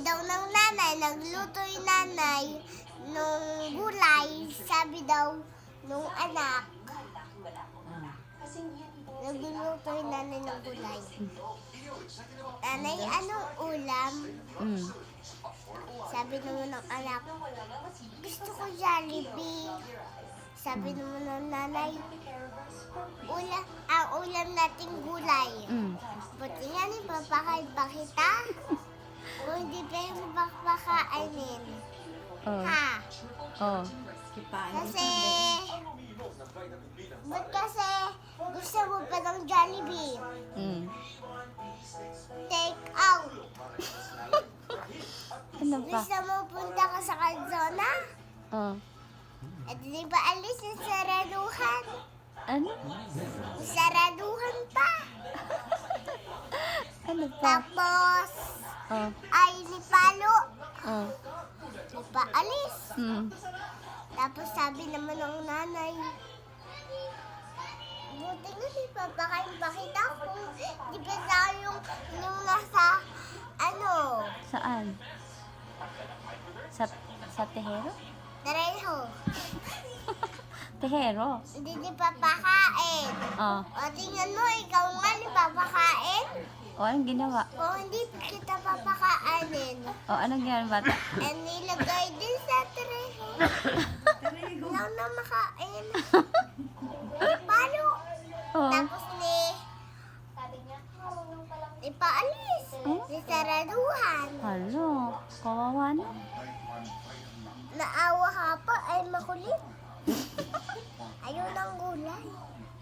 daw ng nanay, nagluto yung nanay nung gulay. Sabi daw nung anak, nagluto yung nanay ng gulay. Nanay, anong ulam? Sabi naman ng anak, gusto ko Jollibee. Sabi naman ng nanay, ang ulam nating gulay. Buti nga ni papakain pa kita. Kung hindi pa yung papakainin. Ha? Kasi, ba't kasi gusto mo pa ng Jollibee? Take out. Ano pa? Gusto mo punta ka sa Calzona? At di ba alis yung saraduhan? Ano? Saraduhan pa. Ano pa? Tapos, ay ni Palo. Di pa alis. Tapos sabi naman ng nanay, buti nga di papakain pa kita kung di ba tayo yung nasa, Saan? Sa Tehero? Tareho. Tehero? Hindi di papakain. O tingnan mo, ikaw nga di papakain. Anong ginawa? Kung hindi kita papakainin, Anong ginawa bata? nilagay din sa tareho. Lang na makain. Palo. Tapos ni paalis. Ni saraduhan. Halo, kawawa na. Naawa ka pa ay makulit. Ayaw ng gulay.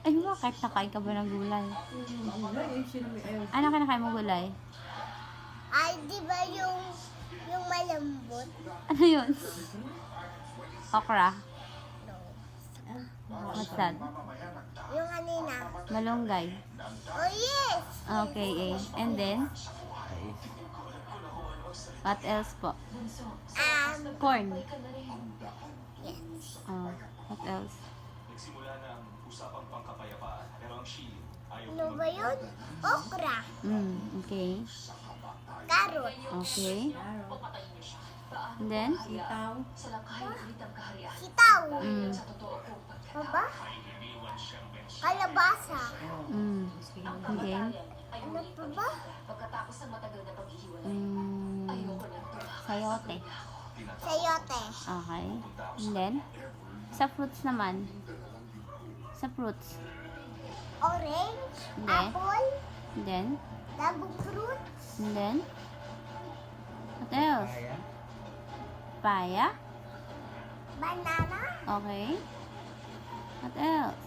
Ay, bakit nakain ka ba ng gulay? Ano kinakain mo gulay? Ay, di ba yung malambot? Ano yun? Okra? No. What's that? Yung kanina. Malunggay? Oh, yes! Okay, and then? What else po? Corn? Yes. What else? Ano ba yun? Okra. Okay. Carrot. Okay. And then? Sitaw. Ano ba? Kalabasa. Okay. Ano pa ba? Sayote. Sayote. Okay. And then? Sa fruits naman? Sa fruits? Orange. Hindi. Apple. And then? Dabong fruit. And then? What else? Papaya? Banana. Okay. What else?